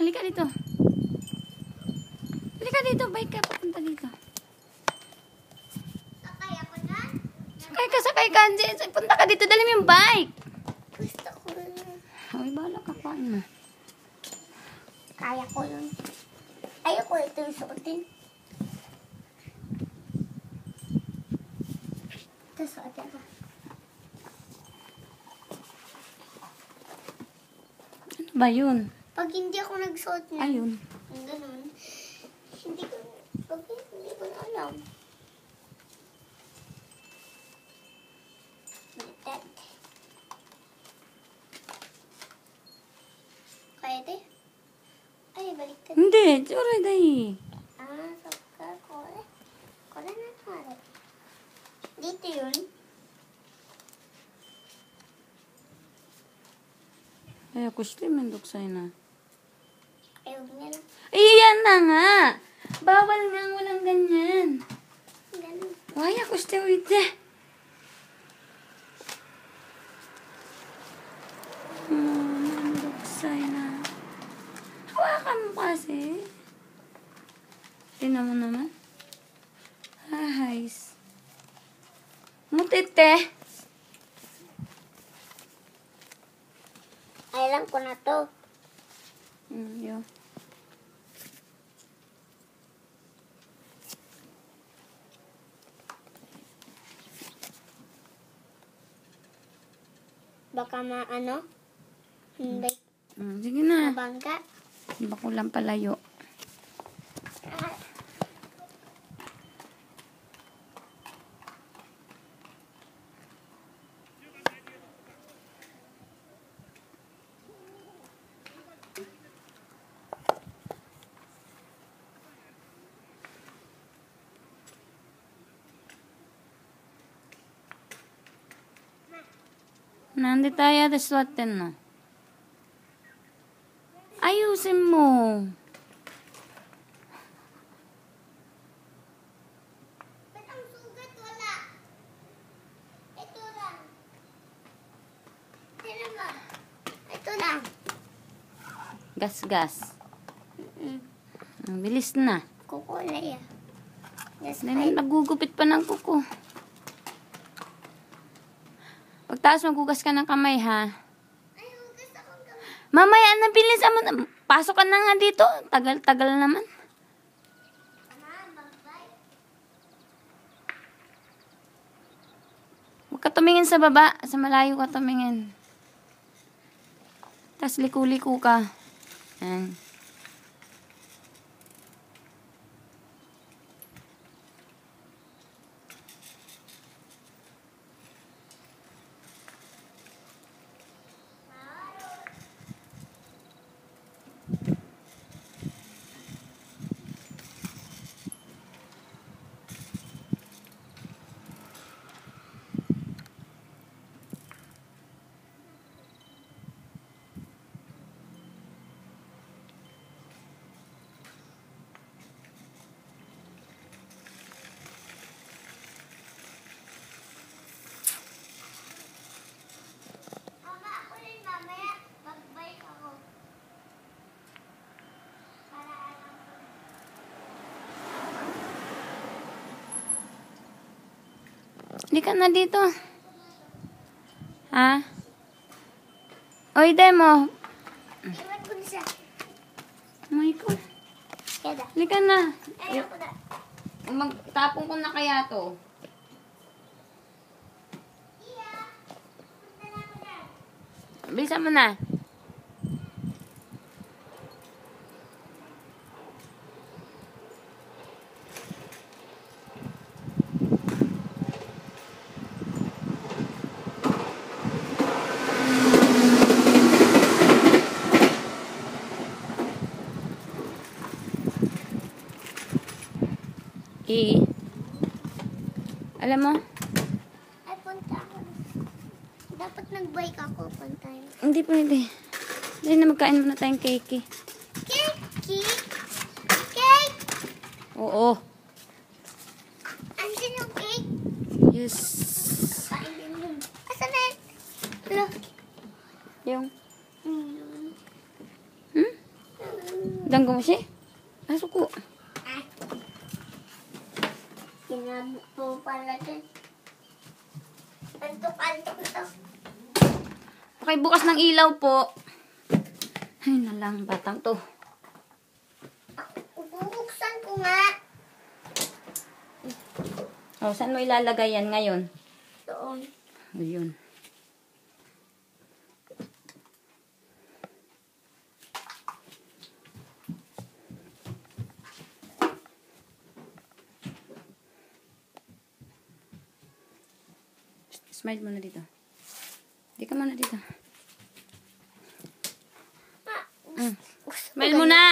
Halika dito. Halika dito. Bike ka. Papunta dito. Sakay ako na? Sakay ka. Punta ka dito. Dali mo yung bike. Gusto ko yun. Ay, bahala ka. Kuhaan mo. Kaya ko yun. Ayoko ito yung suotin. Ito suotin ko. Ano ba yun? Pag hindi ako nagsuot na. Ayun. Ganun. Hindi ko na alam. Baliktad. Kaya ito? Ay, baliktad. Hindi. Tsura dahi. Saka kore. Kore na kore. Dito yun. Ay, ako siya mandok sa'yo na. Ayog niya lang. Iyan na nga. Bawal nga walang ganyan. Ganun. Why ako siya with that? Mandok sa'yo na. Hawakan mo kasi. Tingnan mo naman. Ahayos. Mutite. Ay lang ko na to. Yun. Baka maano? Hindi. Sige na. Mabangga. Bako lang palayo. Nandito tayo at swatin no. Ayusin mo. Ba't ang sugat wala? Ito lang. Tignan mo. Ito lang. Gas-gas. Bilis na. Kukulay ah. Yes, Nagugupit pa ng kuko. Pagtaas magugas ka ng kamay ha. Ay, hugas akong gamit. Mamaya na bilis mo. Pasok ka na nga dito. Tagal-tagal naman. Magbay. Huwag ka tumingin sa baba. Sa malayo ka tumingin. Tapos liku-liku ka. Yan. Mama, ako rin mamaya. Magbay ako. Para alam ko. Hindi ka na dito. Ha? Oy, demo. Iwan ko na siya. May ko. Kaya Hindi ka na. ayun ko na. Magtapon ko na kaya to. Iya. Punta na ako na. Bilisan mo na. Alam mo, Ay, punta ako. Dapat nag-bike ako. Punta yun. hindi pwede. Dahil na magkain muna tayong cake. Cake! Cake! Oo. Andiyan yung cake? Yes. Kain din yun. Asan na yun? Hello? Yung, Hmm? hmm? Hmm? Danggong siya. Pasok ko. Ah. Kinamit po pala din. Antok-antok ito. Pakibukas ng ilaw po. Ay, nalang batang to. Bubuksan ko nga. Oh, saan mo ilalagay yan ngayon? Doon. Ayun. Smile mo na dito. Di ka muna dito. Smile mo na!